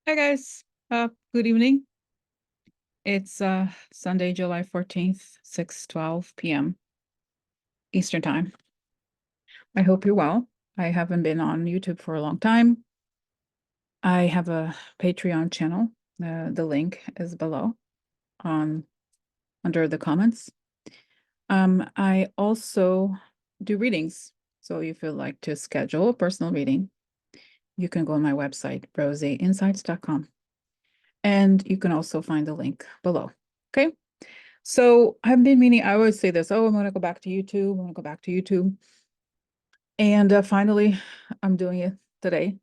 Hi guys. Good evening. It's Sunday, July 14th, 6:12 p.m. Eastern Time. I hope you're well. I haven't been on YouTube for a long time. I have a Patreon channel. The link is below on under the comments. I also do readings. So if you'd like to schedule a personal reading, you can go on my website, rosieinsights.com. And you can also find the link below. Okay. So I've been meaning, I always say this, oh, I'm going to go back to YouTube. I'm going to go back to YouTube. And finally, I'm doing it today.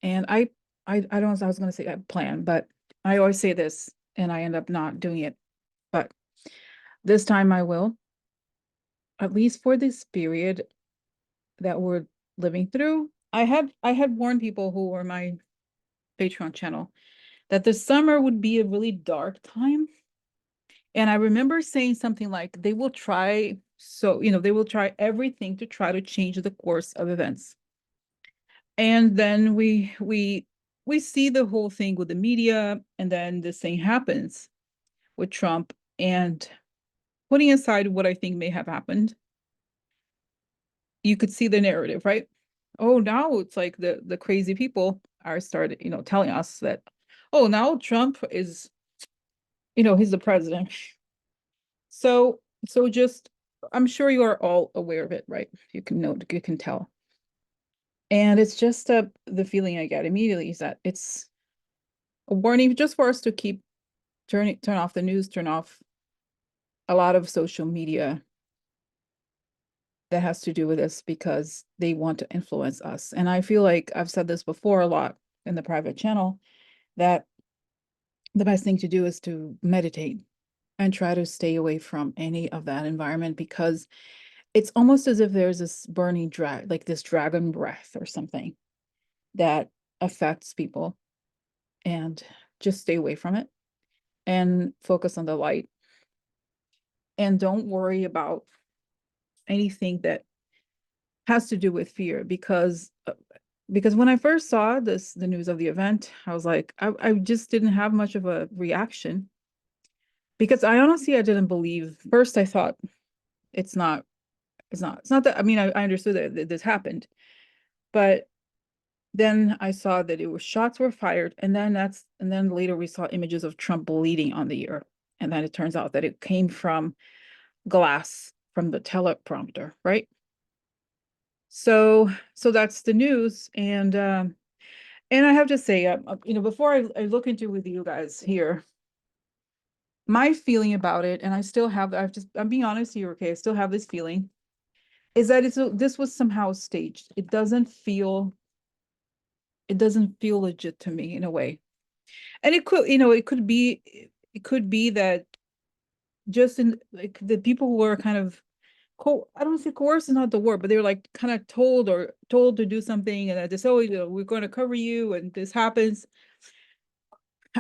And I don't know if I was going to say I plan, but I always say this and I end up not doing it. But this time I will, at least for this period that we're living through. I had warned people who were my Patreon channel that the summer would be a really dark time. And I remember saying something like they will try, they will try everything to try to change the course of events. And then we see the whole thing with the media, and then this thing happens with Trump. And putting aside what I think may have happened, you could see the narrative, right? Oh, now it's like the crazy people are started, telling us that, oh, now Trump is, he's the president. So, so just, I'm sure you are all aware of it, right? You can know, you can tell. And it's just the feeling I get immediately is that it's a warning just for us to keep turn off the news, turn off a lot of social media that has to do with this because they want to influence us. And I feel like I've said this before a lot in the private channel that the best thing to do is to meditate and try to stay away from any of that environment because it's almost as if there's this burning like this dragon breath or something that affects people, and just stay away from it and focus on the light and don't worry about anything that has to do with fear because when I first saw the news of the event, I was like, I just didn't have much of a reaction because I honestly I didn't believe. First I thought it's not it's not that, I mean, I understood that this happened, but then I saw that it was shots were fired, and then later we saw images of Trump bleeding on the ear, and then it turns out that it came from glass from the teleprompter, right? So that's the news, and I have to say, before I look into with you guys here, my feeling about it, and I'm being honest here, okay? I still have this feeling is that this was somehow staged. It doesn't feel legit to me in a way. And it could be that just in like the people who were kind of I don't say coerced is not the word, but they were like kind of told to do something, and that this, oh, we're going to cover you and this happens.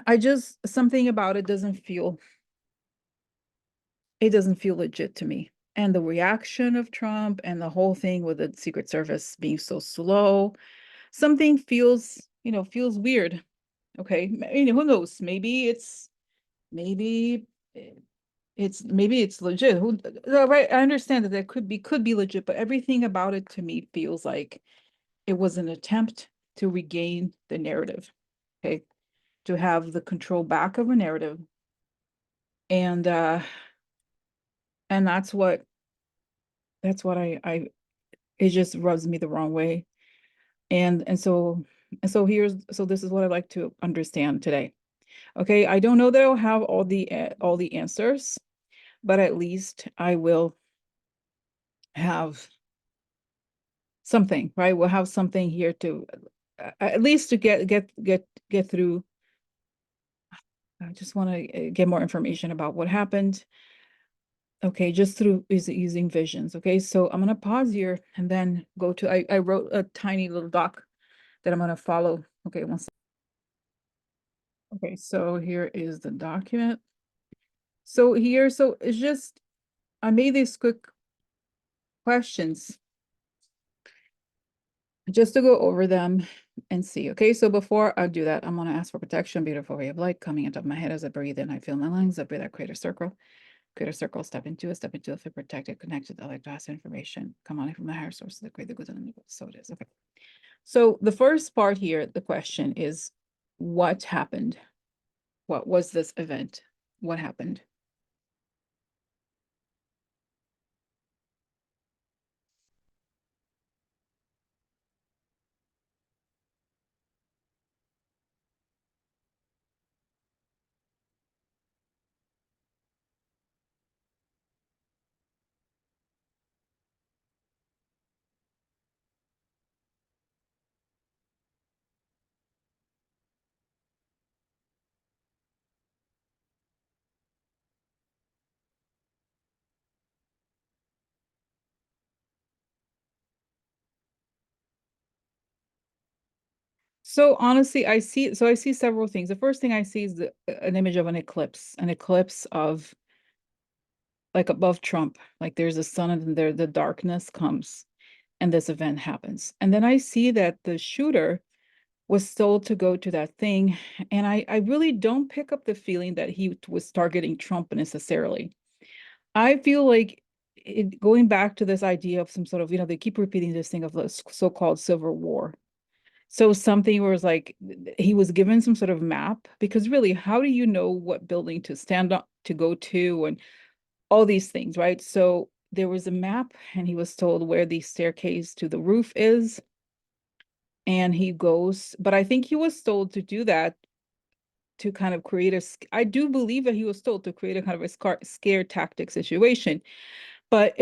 I just something about it doesn't feel legit to me. And the reaction of Trump and the whole thing with the Secret Service being so slow, something feels weird. Okay. Who knows? Maybe maybe it's legit. Right? I understand that that could be legit, but everything about it to me feels like it was an attempt to regain the narrative. Okay. To have the control back of a narrative. And and that's what I it just rubs me the wrong way. And so this is what I'd like to understand today. Okay, I don't know that I'll have all the answers, but at least I will have something, right? We'll have something here to at least to get through. I just want to get more information about what happened. Okay, just through is using visions. Okay, so I'm gonna pause here and then go to I wrote a tiny little doc that I'm gonna follow. Okay, one second. Okay, so here is the document. So it's just I made these quick questions. just to go over them and see. Okay, so before I do that, I'm going to ask for protection. Beautiful ray of light coming into my head as I breathe in. I feel my lungs. I breathe out, create a circle. Create a circle, step into it, feel protected, connected, I like to ask information. Come on in from the higher source that create the good and the evil. So it is. Okay. So the first part here, the question is, what happened? What was this event? What happened? So honestly, I see several things. The first thing I see is an image of an eclipse of like above Trump, like there's a sun and there the darkness comes and this event happens. And then I see that the shooter was told to go to that thing. And I really don't pick up the feeling that he was targeting Trump necessarily. I feel like going back to this idea of some sort of, they keep repeating this thing of the so-called Civil War. So something where it's like he was given some sort of map, because really, how do you know what building to stand up to go to and all these things, right? So there was a map and he was told where the staircase to the roof is. And he goes, but I think he was told to do that to kind of create I do believe that he was told to create a kind of a scare tactic situation. But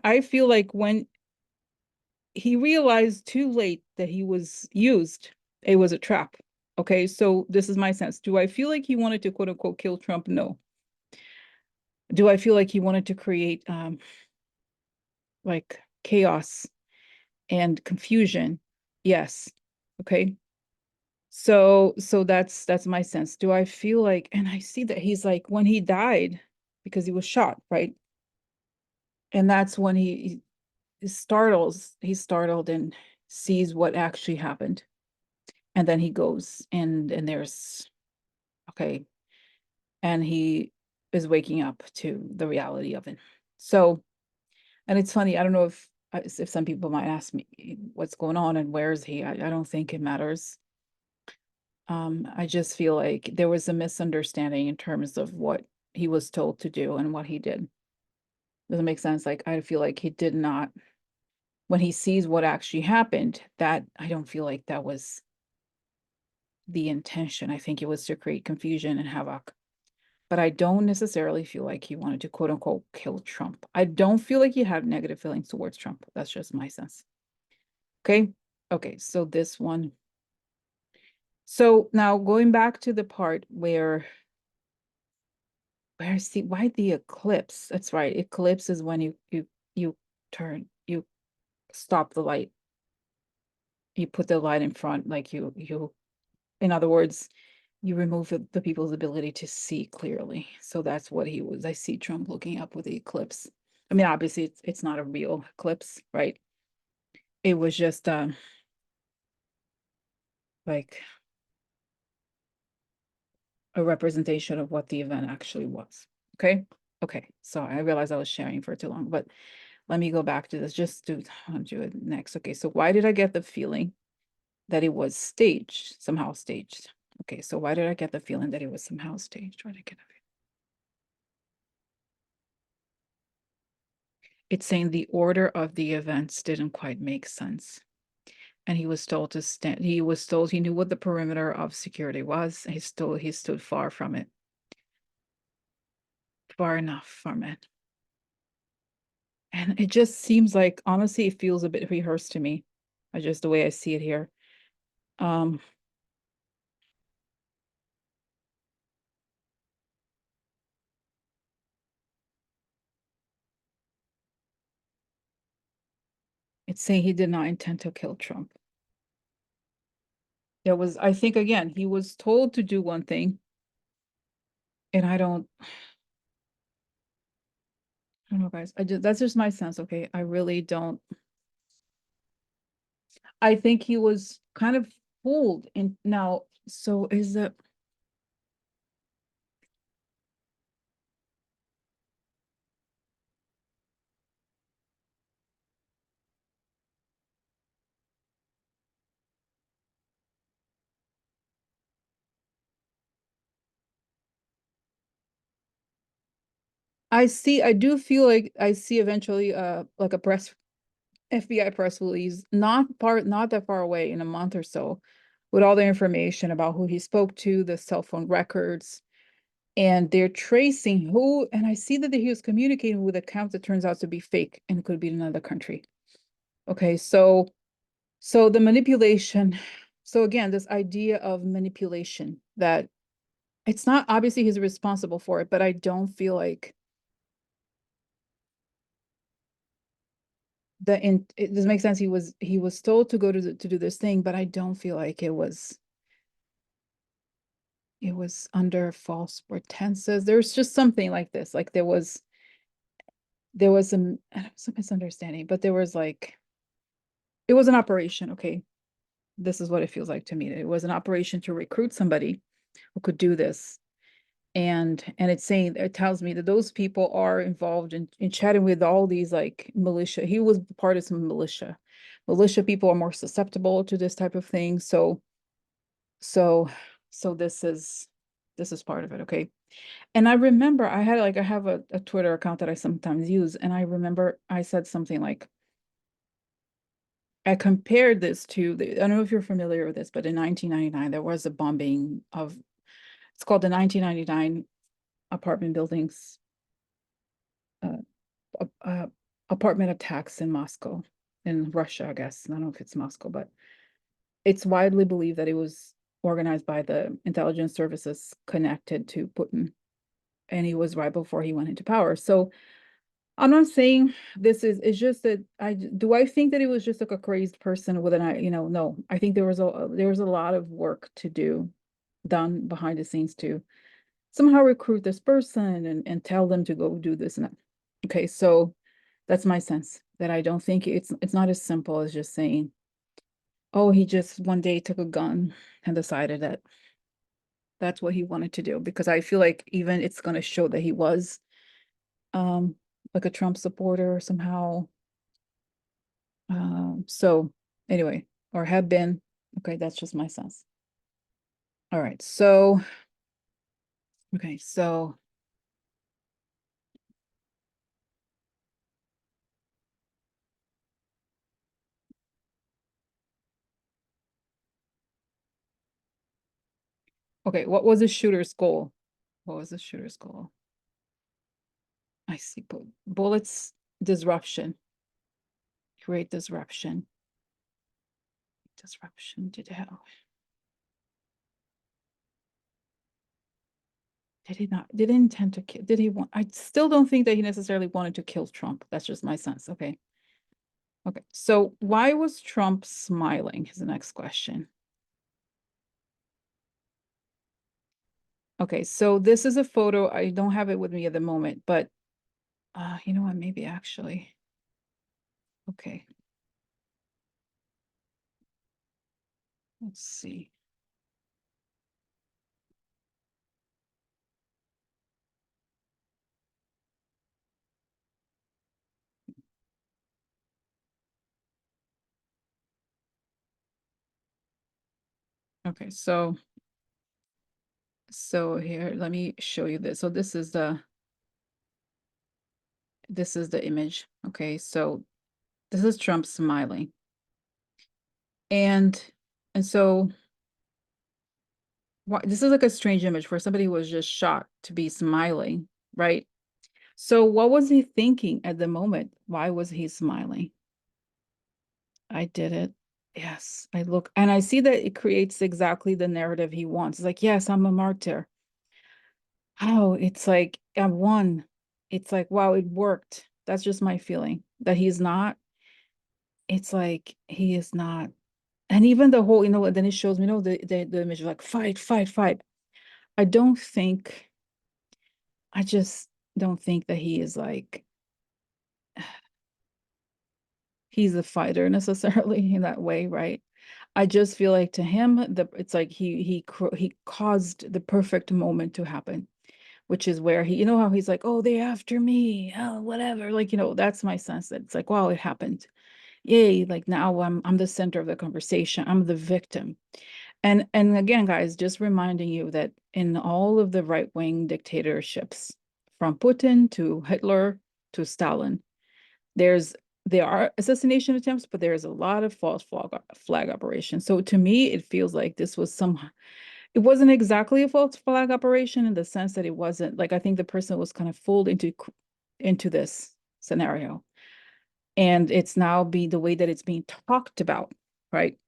I feel like when he realized too late that he was used, it was a trap. Okay, so this is my sense. Do I feel like he wanted to quote unquote kill Trump? No. Do I feel like he wanted to create like chaos and confusion? Yes. Okay. So that's my sense. Do I feel like, and I see that he's like when he died because he was shot, right? And that's when he's startled and sees what actually happened. And then he goes and there's okay, and he is waking up to the reality of it. So, and it's funny, I don't know if some people might ask me what's going on and where is he? I don't think it matters. I just feel like there was a misunderstanding in terms of what he was told to do and what he did. Doesn't make sense. Like I feel like he did not, when he sees what actually happened, that I don't feel like that was the intention. I think it was to create confusion and havoc. But I don't necessarily feel like he wanted to quote unquote kill Trump. I don't feel like he had negative feelings towards Trump. That's just my sense. Okay. Okay. So this one. So now going back to the part where see why the eclipse? That's right. Eclipse is when you you stop the light. You put the light in front, like you in other words, you remove the people's ability to see clearly. So that's what he was. I see Trump looking up with the eclipse. I mean, obviously it's not a real eclipse, right? It was just like a representation of what the event actually was. Okay. Okay. So I realized I was sharing for too long, but let me go back to this. Just to I'll do it next. Okay. So why did I get the feeling that it was staged, somehow staged? Okay. So why did I get the feeling that it was somehow staged? Why did I get it? It's saying the order of the events didn't quite make sense. And he was told to stand, he was told he knew what the perimeter of security was. He stood far from it, far enough from it. And it just seems like, honestly, it feels a bit rehearsed to me. Just the way I see it here. Um, it's saying he did not intend to kill Trump. I think again, he was told to do one thing, and I don't know, guys. That's just my sense. Okay. I really don't. I think he was kind of fooled in now. So is it? I do feel like I see eventually like a FBI press release, not that far away in a month or so, with all the information about who he spoke to, the cell phone records, and they're tracing who, and I see that he was communicating with accounts that turns out to be fake and could be in another country. Okay, so the manipulation, so again, this idea of manipulation that it's not obviously he's responsible for it, but I don't feel like it does make sense. He was told to go to do this thing, but I don't feel like it was under false pretenses. There's just something like this. Like there was some misunderstanding, but there was like it was an operation. Okay, this is what it feels like to me. It was an operation to recruit somebody who could do this. And it tells me that those people are involved in chatting with all these like militia. He was part of some militia people are more susceptible to this type of thing. So so this is part of it. Okay. And I remember I have a Twitter account that I sometimes use, and I remember I said something like I compared this to I don't know if you're familiar with this, but in 1999 there was a bombing of it's called the 1999 apartment buildings uh, apartment attacks in Moscow, in Russia, I guess. I don't know if it's Moscow, but it's widely believed that it was organized by the intelligence services connected to Putin, and he was right before he went into power. So I'm not saying it's just that I think that it was just like a crazed person with no. I think there was a lot of work to do done behind the scenes to somehow recruit this person and tell them to go do this and that. Okay, so that's my sense that I don't think it's not as simple as just saying, oh, he just one day took a gun and decided that that's what he wanted to do. Because I feel like even it's going to show that he was um like a Trump supporter somehow. So anyway, or have been. Okay, that's just my sense. All right, so okay, so okay, what was the shooter's goal? What was the shooter's goal? I see bullets, disruption, create disruption. Disruption, did he not, did he intend to kill, did he want, I still don't think that he necessarily wanted to kill Trump. That's just my sense. Okay. Okay. So why was Trump smiling is the next question. Okay. So this is a photo. I don't have it with me at the moment, but you know what, maybe actually. Okay. Let's see. Okay. So here, let me show you this. So this is the image. Okay. So this is Trump smiling. And so this is like a strange image for somebody who was just shocked to be smiling, right? So what was he thinking at the moment? Why was he smiling? I did it. Yes, I look and I see that it creates exactly the narrative he wants. It's like, yes, I'm a martyr. Oh, it's like I won. It's like, wow, it worked. That's just my feeling that he's not. It's like he is not. And even the whole, then it shows me, the image of like fight, fight, fight. I don't think, I just don't think that he is like he's a fighter necessarily in that way, right? I just feel like to him, it's like he caused the perfect moment to happen, which is where he, you know how he's like, oh, they after me, oh, whatever. Like, that's my sense that it's like, wow, it happened. Yay, like now I'm the center of the conversation. I'm the victim. And again, guys, just reminding you that in all of the right-wing dictatorships, from Putin to Hitler to Stalin, there's there are assassination attempts, but there's a lot of false flag operations. So to me, it feels like this was it wasn't exactly a false flag operation in the sense that it wasn't like I think the person was kind of fooled into this scenario. And it's now be the way that it's being talked about, right?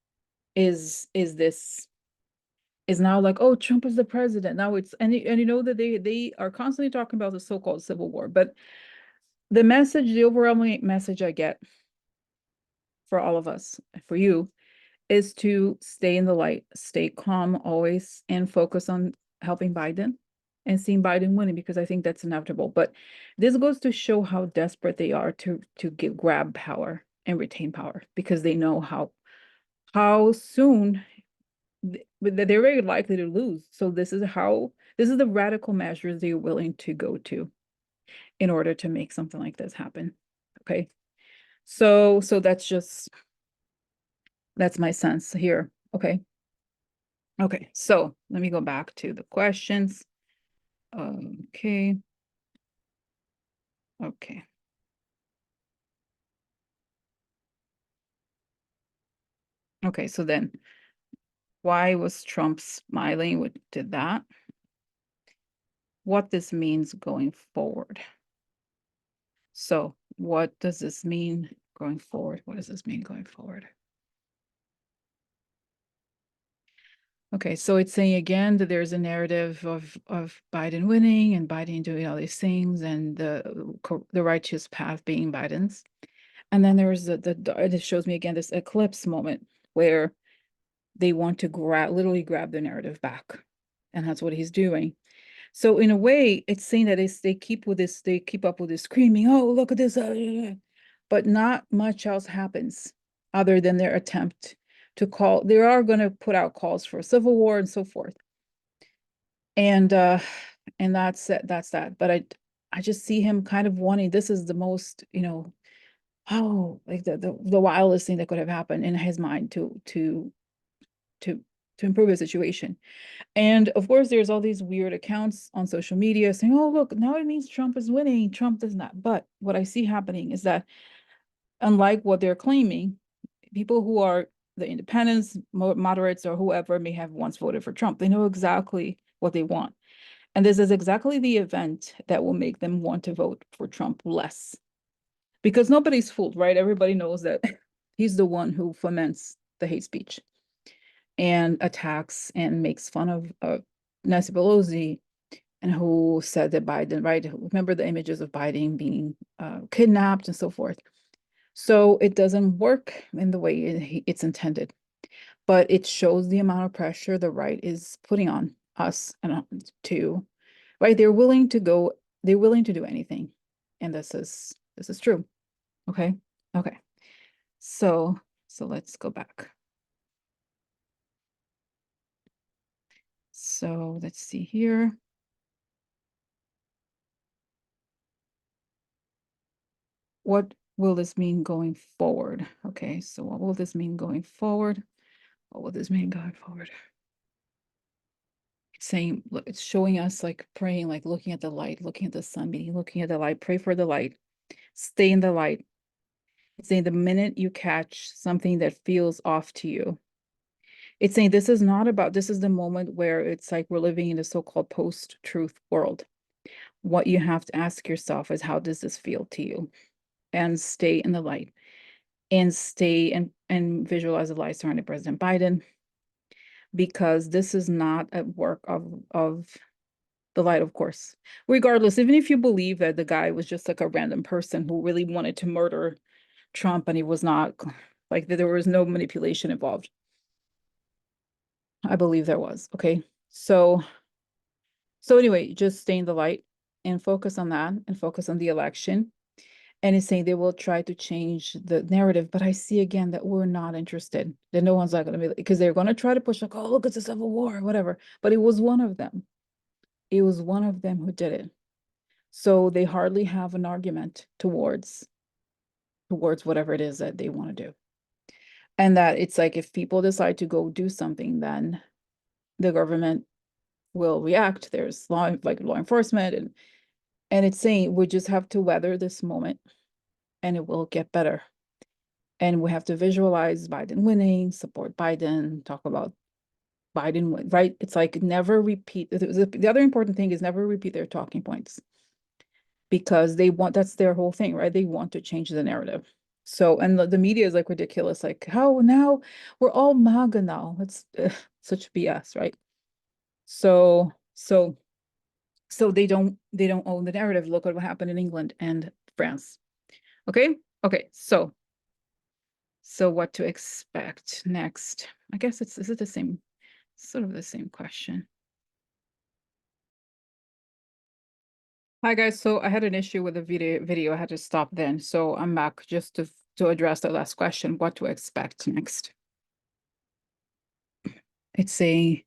This is now like, oh, Trump is the president. Now it's and you know that they are constantly talking about the so-called civil war, but the overwhelming message I get for all of us, for you, is to stay in the light, stay calm always, and focus on helping Biden and seeing Biden winning because I think that's inevitable. But this goes to show how desperate they are to grab power and retain power because they know how soon they're very likely to lose. So this is the radical measures they're willing to go to in order to make something like this happen. Okay. So that's my sense here. Okay. Okay. So let me go back to the questions. Okay. Okay. Okay. So then why was Trump smiling with did that? What this means going forward. So what does this mean going forward? What does this mean going forward? Okay, so it's saying again that there's a narrative of Biden winning and Biden doing all these things and the righteous path being Biden's. And then there's it shows me again this eclipse moment where they want to literally grab the narrative back. And that's what he's doing. So in a way, it's saying that they keep up with this screaming, oh, look at this, but not much else happens other than their attempt to call. They are going to put out calls for a civil war and so forth. And that's it, that's that. But I just see him kind of wanting, this is the most, oh, like the wildest thing that could have happened in his mind to to improve the situation. And of course, there's all these weird accounts on social media saying, oh, look, now it means Trump is winning. Trump does not. But what I see happening is that, unlike what they're claiming, people who are the independents, moderates, or whoever may have once voted for Trump, they know exactly what they want. And this is exactly the event that will make them want to vote for Trump less. Because nobody's fooled, right? Everybody knows that he's the one who foments the hate speech and attacks and makes fun of Nancy Pelosi, and who said that Biden, right? Remember the images of Biden being kidnapped and so forth. So it doesn't work in the way it's intended, but it shows the amount of pressure the right is putting on us and to, right? They're willing to do anything. And this is true. Okay. Okay. So let's go back. So let's see here. What will this mean going forward? Okay, so what will this mean going forward? What will this mean going forward? It's saying, look, it's showing us like praying, like looking at the light, looking at the sun, meaning looking at the light, pray for the light, stay in the light. It's saying the minute you catch something that feels off to you, it's saying this is not about, this is the moment where it's like we're living in a so-called post-truth world. What you have to ask yourself is, how does this feel to you? And stay in the light and stay and visualize the light surrounding President Biden, because this is not a work of the light, of course. Regardless, even if you believe that the guy was just like a random person who really wanted to murder Trump and he was not, like there was no manipulation involved. I believe there was. Okay. So anyway, just stay in the light and focus on that and focus on the election. And it's saying they will try to change the narrative, but I see again that we're not interested. That no one's not going to be, because they're going to try to push like, oh, look, it's a civil war, whatever. But it was one of them. It was one of them who did it. So they hardly have an argument towards whatever it is that they want to do. And that it's like if people decide to go do something, then the government will react. There's law enforcement, and it's saying we just have to weather this moment and it will get better. And we have to visualize Biden winning, support Biden, talk about Biden, right? It's like never repeat. The other important thing is never repeat their talking points, because that's their whole thing, right? They want to change the narrative. So, and the media is like ridiculous, like how now we're all MAGA now. It's such BS, right? So, they don't own the narrative. Look at what happened in England and France. Okay. Okay. So what to expect next? I guess is it the same, sort of the same question. Hi guys, so I had an issue with the video. I had to stop then. So I'm back just to address the last question, what to expect next. It's saying,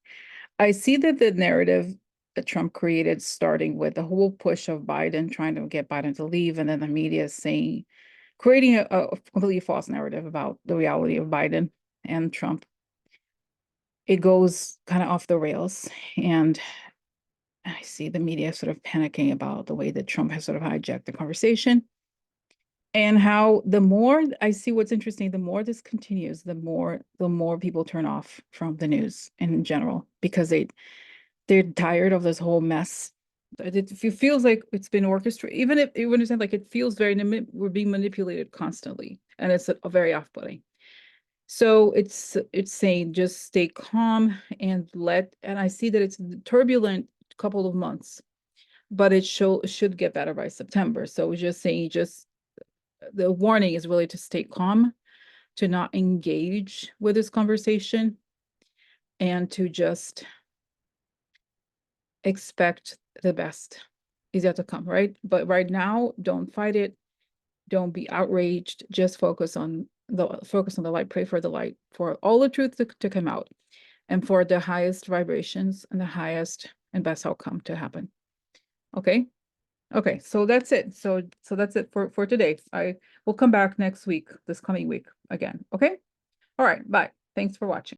I see that the narrative that Trump created, starting with the whole push of Biden, trying to get Biden to leave, and then the media saying, creating a completely false narrative about the reality of Biden and Trump. It goes kind of off the rails. And I see the media sort of panicking about the way that Trump has sort of hijacked the conversation. And how the more I see what's interesting, the more this continues, the more people turn off from the news in general, because they're tired of this whole mess. It feels like it's been orchestrated, even if you understand, like it feels we're being manipulated constantly, and it's a very off-putting. So it's saying just stay calm and I see that it's a turbulent couple of months, but it should get better by September. So it's just saying, the warning is really to stay calm, to not engage with this conversation, and to just expect the best is yet to come, right? But right now, don't fight it. Don't be outraged. Just focus on the light. Pray for the light, for all the truth to come out, and for the highest vibrations and the highest and best outcome to happen. Okay. Okay, so that's it. So that's it for today. I will come back next week, this coming week again. Okay. All right. Bye. Thanks for watching.